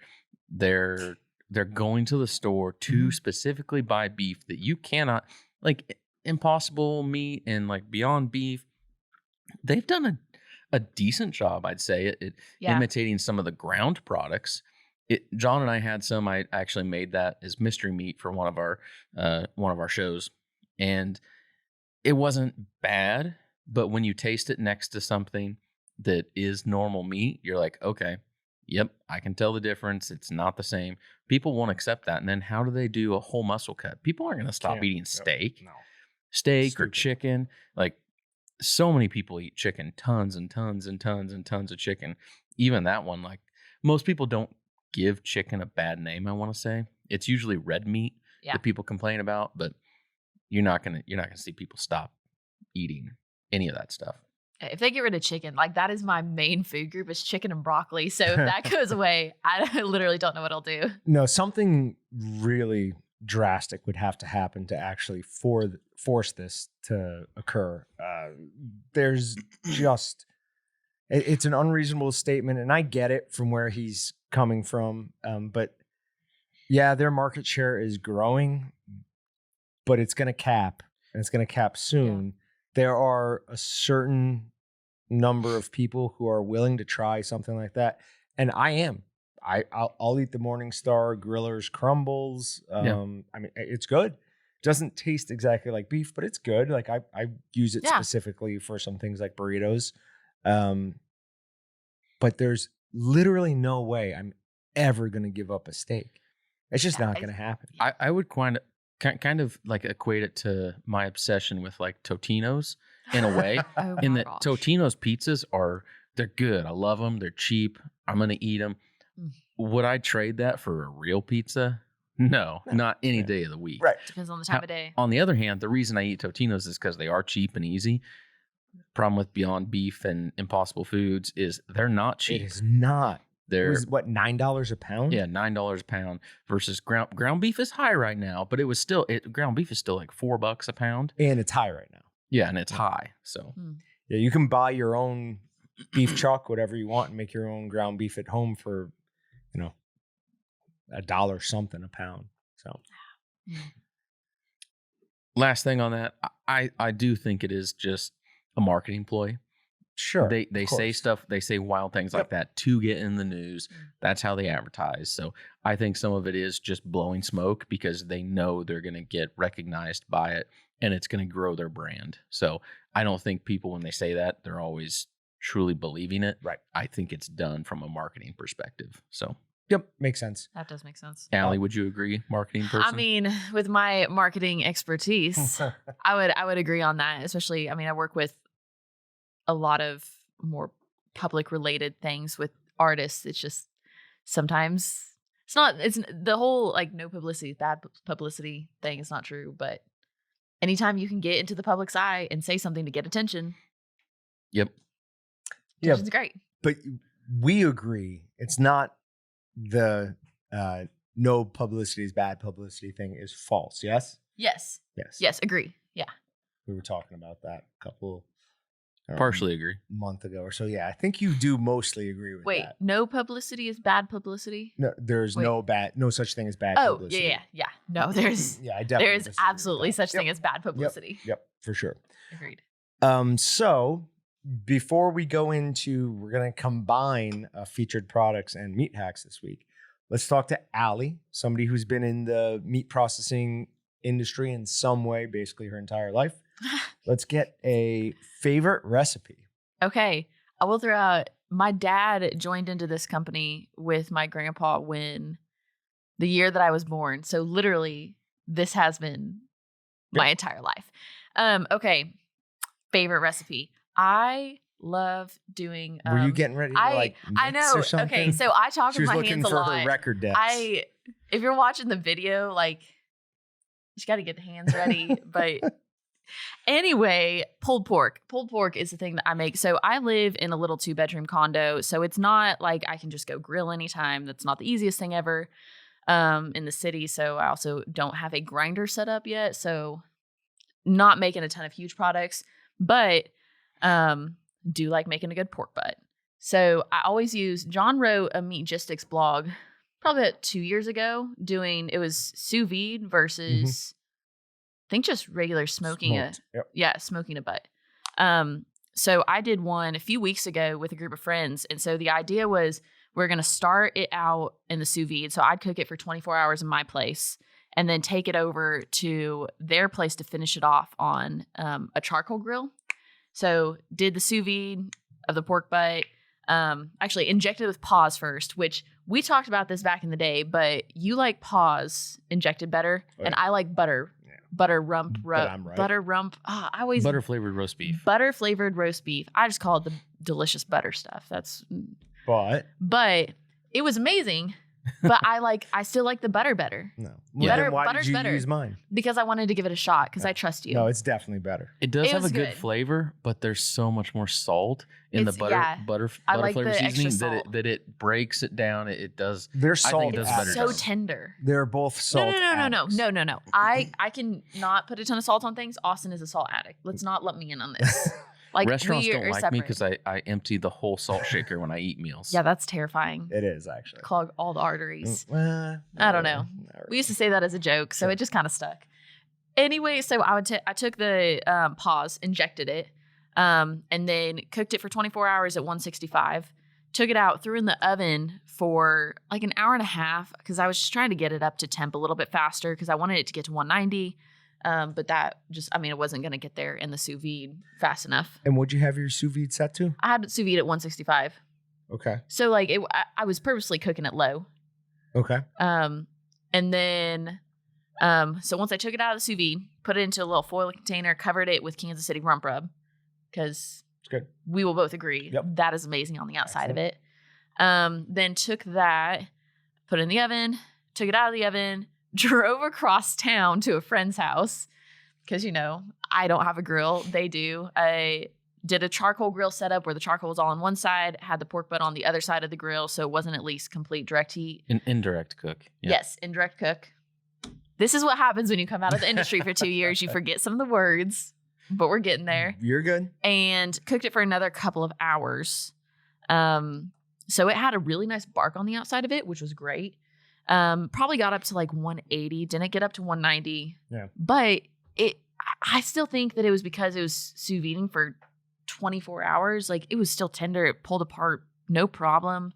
going to the store to specifically buy beef that you cannot, like Impossible Meat and like Beyond Beef. They've done a decent job, I'd say, at imitating some of the ground products. John and I had some. I actually made that as mystery meat for one of our shows, and it wasn't bad. But when you taste it next to something that is normal meat, you're like, okay, yep, I can tell the difference. It's not the same. People won't accept that. And then how do they do a whole muscle cut? People aren't going to stop eating steak, steak or chicken. Like so many people eat chicken, tons and tons and tons and tons of chicken. Even that one, like most people don't give chicken a bad name. I want to say it's usually red meat that people complain about, but you're not gonna see people stop eating any of that stuff. If they get rid of chicken, like that is my main food group is chicken and broccoli. So if that goes away, I literally don't know what I'll do. no, something really drastic would have to happen to actually force this to occur. There's just it's an unreasonable statement, and I get it from where he's coming from. But yeah, their market share is growing, but it's going to cap, and it's going to cap soon. Yeah. There are a certain number of people who are willing to try something like that, and I am. I'll eat the Morningstar Grillers crumbles. I mean, it's good. It doesn't taste exactly like beef, but it's good. Like I use it specifically for some things like burritos. But there's literally no way I'm ever going to give up a steak. It's just not going to happen. I would kind of like equate it to my obsession with like Totino's in a way. In that Totino's pizzas they're good. I love them. They're cheap. I'm going to eat them. Would I trade that for a real pizza? No, not any day of the week. Right. Depends on the time of day. On the other hand, the reason I eat Totino's is because they are cheap and easy. Problem with Beyond Beef and Impossible Foods is they're not cheap. It is not. They're what, $9 a pound? Yeah, $9 a pound versus ground beef is high right now, but it was still ground beef is still like $4 a pound. And it's high right now. Yeah, and it's high. So yeah, you can buy your own beef chuck, whatever you want, and make your own ground beef at home for, $1 something a pound. So last thing on that, I do think it is just a marketing ploy. Sure. They say stuff, they say wild things like that to get in the news. That's how they advertise. So I think some of it is just blowing smoke because they know they're going to get recognized by it and it's going to grow their brand. So I don't think people, when they say that, they're always truly believing it. Right. I think it's done from a marketing perspective. So yep, makes sense. That does make sense. Allie, would you agree? Marketing person? I mean, with my marketing expertise, I would agree on that. Especially, I mean, I work with a lot of more public related things with artists. It's just sometimes it's the whole like no publicity, bad publicity thing is not true. But anytime you can get into the public's eye and say something to get attention. Yep. Attention's great. But we agree. It's not the no publicity is bad publicity thing is false. Yes? Yes. Yes. Yes. Agree. Yeah. We were talking about that a couple partially agree. Month ago or so. Yeah, I think you do mostly agree with that. Wait, no publicity is bad publicity? No, there's no such thing as bad publicity. Yeah. No, there's I definitely there's absolutely such thing as bad publicity. Yep, for sure. Agreed. So before we go into, we're going to combine featured products and meat hacks this week. Let's talk to Allie, somebody who's been in the meat processing industry in some way, basically her entire life. Let's get a favorite recipe. Okay. I will throw out, my dad joined into this company with my grandpa when the year that I was born. So literally, this has been my entire life. Okay. Favorite recipe. I love doing. Were you getting ready to I mix know. or something? Okay, so I talk She with was my looking hands a for lot. her record depths. If you're watching the video, like, you got to get the hands ready. But anyway, pulled pork. Pulled pork is the thing that I make. So I live in a little 2-bedroom condo. So it's not like I can just go grill anytime. That's not the easiest thing ever in the city. So I also don't have a grinder set up yet. So not making a ton of huge products, but do like making a good pork butt. So I always use, John wrote a Meatgistics blog probably about 2 years ago it was sous vide versus I think just regular smoking smoking a butt. So I did one a few weeks ago with a group of friends. And so the idea was we're going to start it out in the sous vide. So I'd cook it for 24 hours in my place and then take it over to their place to finish it off on a charcoal grill. So did the sous vide of the pork butt, actually injected it with paws first, which we talked about this back in the day, but you like paws injected better. And I like butter. Butter rump. Butter rump. Oh, I always butter flavored roast beef. Butter flavored roast beef. I just call it the delicious butter stuff. But it was amazing. But I still like the butter better. No. Yeah. Then why Butter's did you better. use mine? Because I wanted to give it a shot because I trust you. No, it's definitely better. It does It have a was good good. flavor, but there's so much more salt in the butter I like flavor the extra seasoning salt. that it breaks it down. It does. Their I salt think it does is a better so job. tender. They're both salt. No. I can not put a ton of salt on things. Austin is a salt addict. Let's not let me in on this. Like Restaurants we don't are like me separate. because I empty the whole salt shaker when I eat meals. Yeah, that's terrifying. It is actually. Clog all the arteries. I I don't know. We used to say that as a joke, so it just kind of stuck. Anyway, so I took the paws, injected it, and then cooked it for 24 hours at 165. Took it out, threw in the oven for like an hour and a half because I was just trying to get it up to temp a little bit faster because I wanted it to get to 190. But that just, it wasn't going to get there in the sous vide fast enough. And what'd you have your sous vide set to? I had sous vide at 165. Okay. So like I was purposely cooking it low. Okay. And then, so once I took it out of the sous vide, put it into a little foil container, covered it with Kansas City rump rub because it's good. We will both agree that is amazing on the outside of it. Then took that, put it in the oven, took it out of the oven, drove across town to a friend's house because, I don't have a grill. They do. I did a charcoal grill setup where the charcoal was all on one side, had the pork butt on the other side of the grill, so it wasn't at least complete direct heat. An indirect cook. Yeah. Yes, indirect cook. This is what happens when you come out of the industry for 2 years. You forget some of the words, but we're getting there. You're good. And cooked it for another couple of hours. So it had a really nice bark on the outside of it, which was great. Probably got up to like 180. Didn't get up to 190. Yeah. But I still think that it was because it was sous videing for 24 hours. Like it was still tender. It pulled apart. No problem.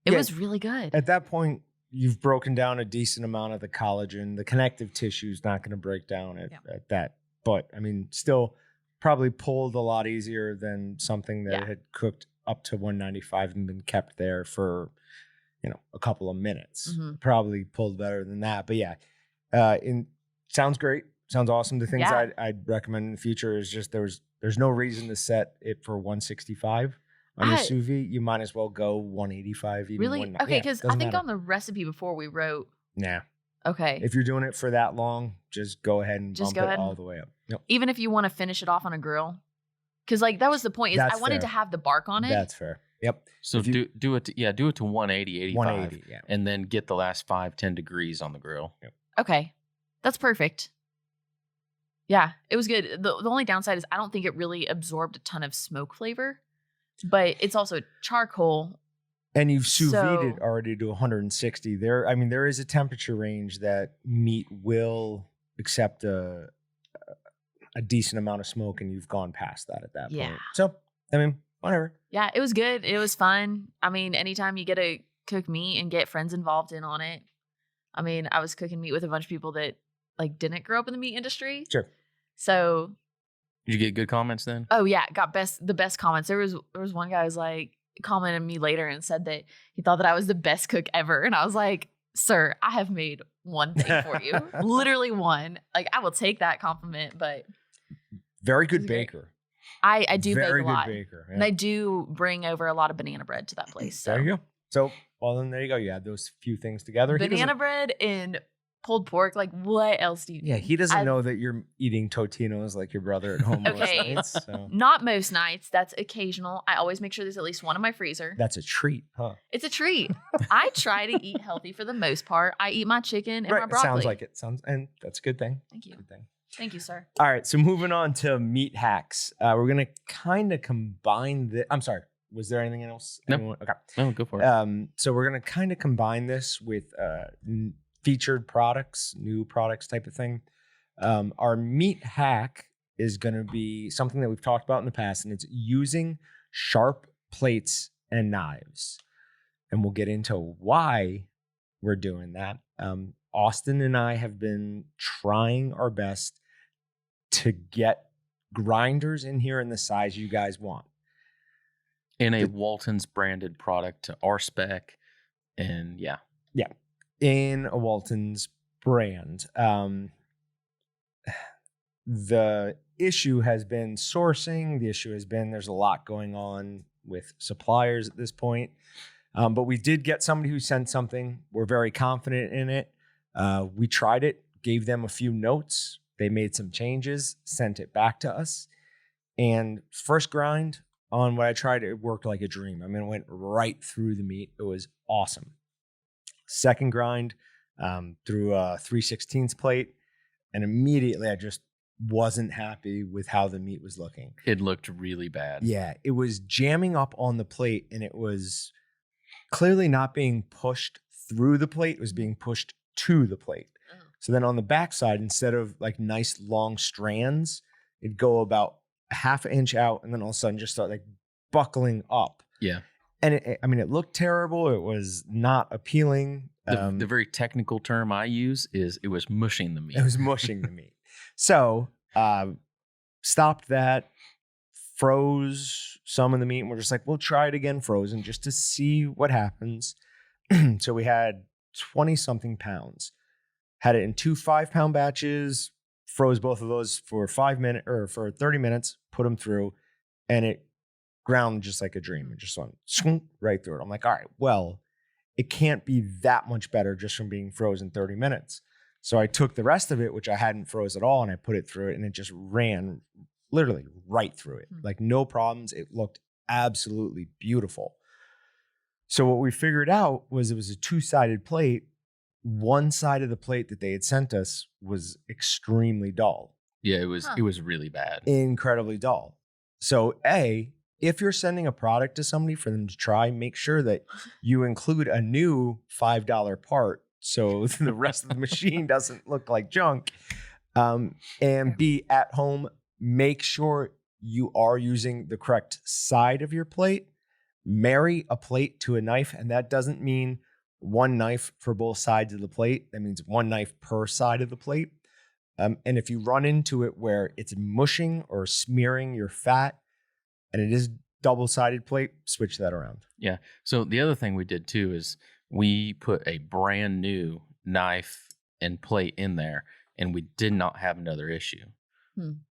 It was really good. At that point, you've broken down a decent amount of the collagen. The connective tissue is not going to break down at that. But still probably pulled a lot easier than something that had cooked up to 195 and been kept there for, a couple of minutes. Mm-hmm. Probably pulled better than that. But sounds great. Sounds awesome. The things I'd recommend in the future is just there's no reason to set it for 165 on your sous vide. You might as well go 185. Even really? Okay, because I think on the recipe before we wrote. Nah. Okay. If you're doing it for that long, just go ahead and bump it all the way up. Yep. Even if you want to finish it off on a grill. Because that was the point. I wanted to have the bark on it. That's fair. Yep. So do it to 180, 85. 180, and then get the last 5-10 degrees on the grill. Yep. Okay. That's perfect. Yeah, it was good. The only downside is I don't think it really absorbed a ton of smoke flavor, but it's also charcoal. And you've sous vide it already to 160. There is a temperature range that meat will accept a decent amount of smoke, and you've gone past that at that Yeah. point. So, I mean, whatever. Yeah, it was good. It was fun. I mean, anytime you get to cook meat and get friends involved in on it. I mean, I was cooking meat with a bunch of people that like didn't grow up in the meat industry. Sure. So, Did you get good comments then? oh yeah, got the best comments. There was one guy who was like commented me later and said that he thought that I was the best cook ever, and I was like, "Sir, I have made one thing for you, literally one. Like, I will take that compliment, but Very good He's great. baker. I do bake Very a good lot, baker. Yeah. and I do bring over a lot of banana bread to that place. So There you go. So, well, then there you go. You add those few things together. He banana doesn't- bread and pulled pork. Like, what else do you? Yeah, need? he doesn't I've- know that you're eating Totinos like your brother at home most Okay. nights. So. Not most nights. That's occasional. I always make sure there's at least one in my freezer. That's a treat, huh? It's a treat. I try to eat healthy for the most part. I eat my chicken and my Right. broccoli. Sounds like it. And that's a good thing. Thank you. Good thing. Thank you, sir. All right, so moving on to meat hacks. We're gonna kind of combine the. I'm sorry. Was there anything else? Nope. Anyone- Okay. Oh, go for it. So we're gonna kind of combine this with featured products, new products type of thing. Our meat hack is gonna be something that we've talked about in the past, and it's using sharp plates and knives. And we'll get into why we're doing that. Austin and I have been trying our best to get grinders in here in the size you guys want. In a Walton's branded product to our spec. And yeah. In a Walton's brand. The issue has been sourcing. The issue has been there's a lot going on with suppliers at this point. But we did get somebody who sent something. We're very confident in it. We tried it, gave them a few notes. They made some changes, sent it back to us. And first grind on what I tried, it worked like a dream. I mean, it went right through the meat. It was awesome. Second grind through a 3/16 plate. And immediately I just wasn't happy with how the meat was looking. It looked really bad. Yeah, it was jamming up on the plate, and it was clearly not being pushed through the plate. It was being pushed to the plate. Oh. So then on the backside, instead of like nice long strands, it'd go about a half an inch out, and then all of a sudden just start like buckling up. Yeah. And it looked terrible. It was not appealing. The very technical term I use is it was mushing the meat. It was mushing the meat. So stopped that, froze some of the meat, and we're just like, we'll try it again frozen just to see what happens. So we had 20-something pounds. Had it in 2 5-pound batches, froze both of those for 5 minutes or for 30 minutes, put them through, and it ground just like a dream. It just went right through it. I'm like, all right, well, it can't be that much better just from being frozen 30 minutes. So I took the rest of it, which I hadn't froze at all, and I put it through it, and it just ran literally right through it. Like no problems. It looked absolutely beautiful. So what we figured out was it was a 2-sided plate. One side of the plate that they had sent us was extremely dull. Yeah, it was really bad. Incredibly dull. So if you're sending a product to somebody for them to try, make sure that you include a new $5 part so the rest of the machine doesn't look like junk. And be at home, make sure you are using the correct side of your plate. Marry a plate to a knife, and that doesn't mean one knife for both sides of the plate. That means one knife per side of the plate. And if you run into it where it's mushing or smearing your fat, and it is double-sided plate, switch that around. Yeah. So the other thing we did too is we put a brand new knife and plate in there, and we did not have another issue.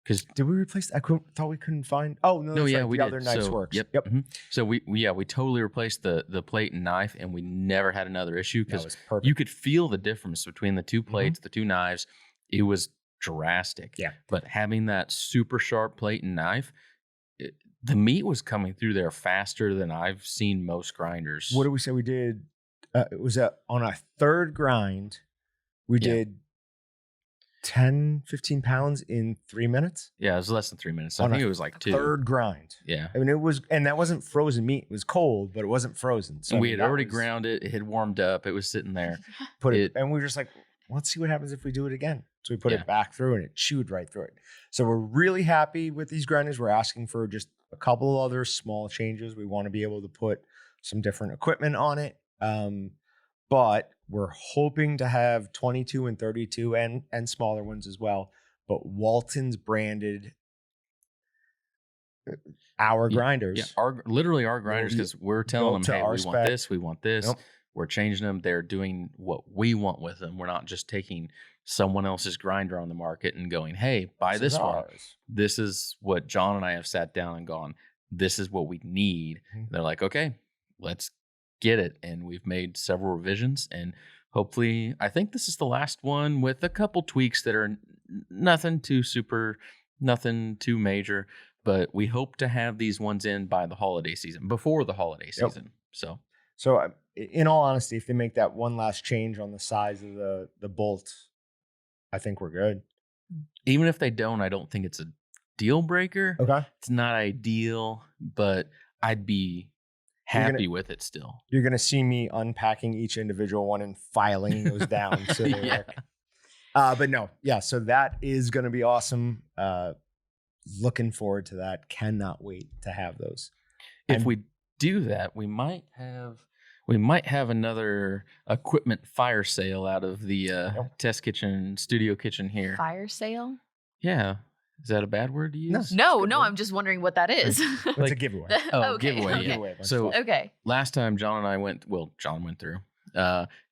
Because Did we replace? Thought we couldn't find. Oh no, that's yeah, right. we The did. other knives So, works. Yep. Mhm. So we totally replaced the plate and knife, and we never had another issue That because was perfect. you could feel the difference between the two plates, the two knives. It was drastic. Yeah. But having that super sharp plate and knife, the meat was coming through there faster than I've seen most grinders. What did we say we did? It was on a third grind. We did 10, 15 pounds in 3 minutes. Yeah, it was less than 3 minutes. I On think a it was like 2. Third grind. Yeah. I mean, it was, and that wasn't frozen meat. It was cold, but it wasn't frozen. So And I we mean, had that already was- ground it. It had warmed up. It was sitting there. Put it, and we were just like, let's see what happens if we do it again. So we put Yeah. it back through and it chewed right through it. So we're really happy with these grinders. We're asking for just a couple of other small changes. We want to be able to put some different equipment on it. But we're hoping to have 22 and 32 and smaller ones as well. But Walton's branded our grinders. Yeah, literally our grinders, Well, because we're telling them, built to hey, our we want spec. this, we want this. Yep. We're changing them. They're doing what we want with them. We're not just taking someone else's grinder on the market and going, hey, buy this is one. ours. This is what John and I have sat down and gone, this is what we need. Mhm. They're like, okay, let's get it. And we've made several revisions, and hopefully, I think this is the last one with a couple tweaks that are nothing too super, nothing too major, but we hope to have these ones in by the holiday season, before the holiday Yep. season. So In all honesty, if they make that one last change on the size of the bolt, I think we're good. even if they don't, I don't think it's a deal breaker. Okay. It's not ideal, but I'd be happy with it still. You're going to see me unpacking each individual one and filing those down so they Yeah. work. But no, yeah. So that is going to be awesome. Looking forward to that. Cannot wait to have those. If And- we do that, we might have another equipment fire sale out of the test kitchen, studio kitchen here. Fire sale? Yeah. Is that a bad word to use? No, good no, word. I'm just wondering what that is. It's a Like- giveaway. Oh, okay. giveaway. Okay. Yeah. Giveaway of our So stuff. Okay. last time John and I John went through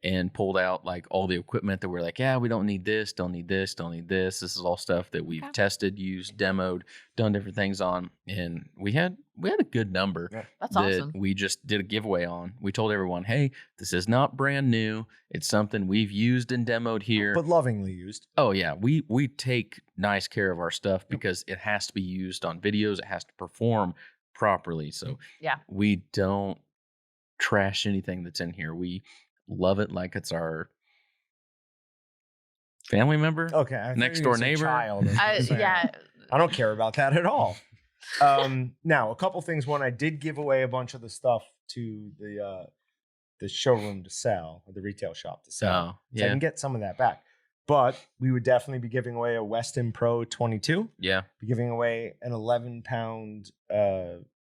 and pulled out like all the equipment that we're like, yeah, we don't need this, don't need this, don't need this. This is all stuff that we've Okay. tested, used, demoed, done different things on, and we had a good number Yeah. That's that awesome. we just did a giveaway on. We told everyone, hey, this is not brand new. It's something we've used and demoed here. But lovingly used. Oh yeah, we take nice care of our stuff because it has to be used on videos. It has to perform properly. So Yeah. we don't trash anything that's in here. We love it like it's our family member. Okay. I thought Next you were door gonna say neighbor. Child. Yeah. I don't care about that at all. Now, a couple things. One, I did give away a bunch of the stuff to the showroom to sell, or the retail shop to sell. Oh, So I yeah, can get some of that back. But we would definitely be giving away a Weston Pro 22. yeah, Be giving away an 11-pound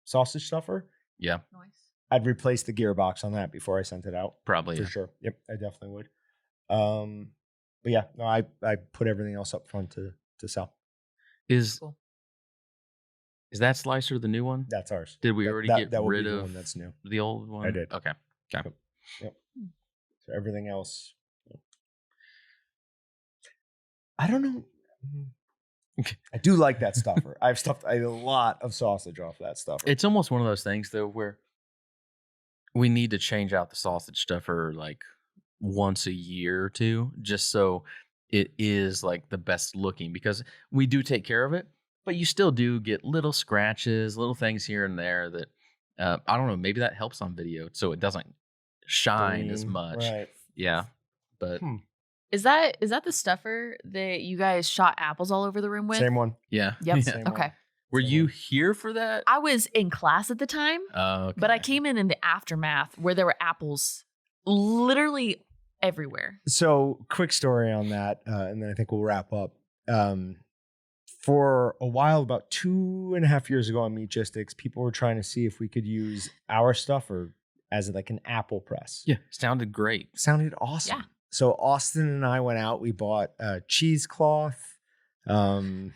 sausage stuffer. yeah, Nice. I'd replace the gearbox on that before I sent it out. probably. For Yeah. sure. Yep, I definitely would. But yeah, no, I put everything else up front to sell. Is Cool. that slicer the new one? That's ours. Did we That- already that- get that will be rid the of one that's new. the old one? did. Okay. So everything else, I don't know. I do like that stuffer. I've stuffed a lot of sausage off that stuffer. It's almost one of those things though where we need to change out the sausage stuffer like once a year or two, just so it is like the best looking, because we do take care of it, but you still do get little scratches, little things here and there that I don't know, maybe that helps on video so it doesn't shine as Gleam, much. Right. Yeah. But Is that the stuffer that you guys shot apples all over the room with? Same one. yeah. Yep. Yeah. Same one. Okay. Were Same you one. here for that? I was in class at the time, Okay. but I came in the aftermath where there were apples literally everywhere. So quick story on that, and then I think we'll wrap up. For a while, about 2.5 years ago on Meatgistics, people were trying to see if we could use our stuffer as like an apple press. Yeah, sounded great. Sounded awesome. Yeah. So Austin and I went out. We bought a cheesecloth. Can't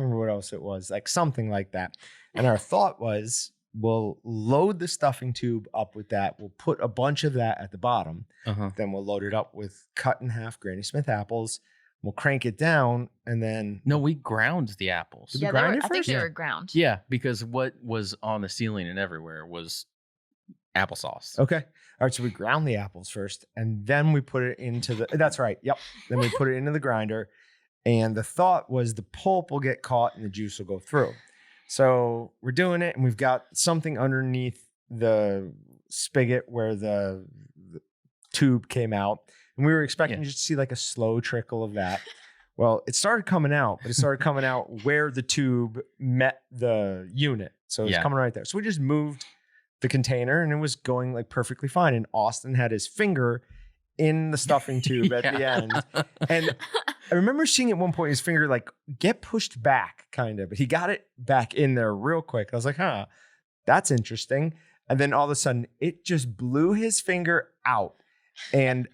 remember what else it was, like something like that. And our thought was, we'll load the stuffing tube up with that. We'll put a bunch of that at the bottom. Uh-huh. Then we'll load it up with cut in half Granny Smith apples. We'll crank it down, and then No, we ground the apples. Did we Yeah, grind it I think first? they Yeah. were ground. Yeah, because what was on the ceiling and everywhere was applesauce. okay. All right, so we ground the apples first, and then we put it into the. That's right. Yep. Then we put it into the grinder, and the thought was the pulp will get caught and the juice will go through. So we're doing it, and we've got something underneath the spigot where the tube came out, and we were expecting just to see like a slow trickle of that. Well, it started coming out, but it started coming out where the tube met the unit. So it's Yeah. coming right there. So we just moved the container and it was going like perfectly fine. And Austin had his finger in the stuffing tube at the end. And I remember seeing at one point his finger like get pushed back, kind of, but he got it back in there real quick. I was like, huh, that's interesting. And then all of a sudden, it just blew his finger out, and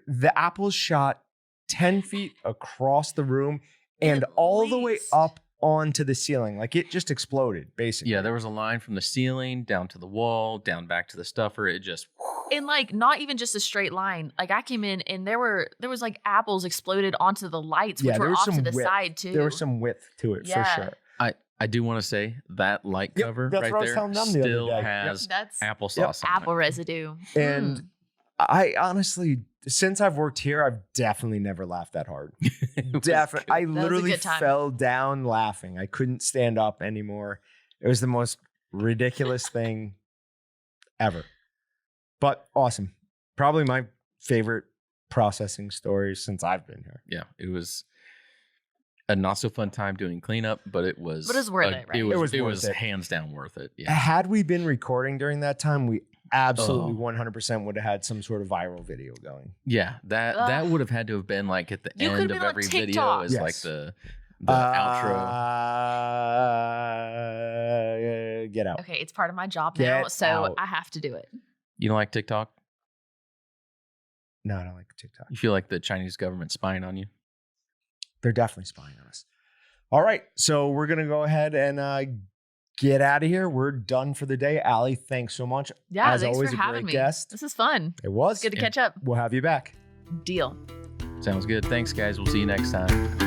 the apples shot 10 feet across the room and all the way up onto the ceiling. Like it just exploded, basically. Yeah, there was a line from the ceiling down to the wall, down back to the stuffer. It just And like not even just a straight line. Like I came in and there was like apples exploded onto the lights, which were off to the side too. There was some width to it for sure. I do want to say that light cover that's right what I was there telling them the still other day. has That's applesauce on apple residue. And I honestly, since I've worked here, I've definitely never laughed that hard. Definitely. I literally fell down laughing. I couldn't stand up anymore. It was the most ridiculous thing ever. But awesome. Probably my favorite processing story since I've been here. Yeah, it was a not so fun time doing cleanup, but it was worth it, right? It was worth was it. hands down worth it. Yeah. Had we been recording during that time, we absolutely 100% would have had some sort of viral video going. Yeah, that would have had to have been like at the end of every video as like the outro. Get out. Okay, it's part of my job now, Get so out. I have to do it. You don't like TikTok? No, I don't like TikTok. You feel like the Chinese government spying on you? They're definitely spying on us. All right, so we're going to go ahead and get out of here. We're done for the day. Allie, thanks so much. Yeah, as thanks always, for a having great me. guest. This is fun. It was. Good to catch up. We'll have you back. Deal. Sounds good. Thanks, guys. We'll see you next time.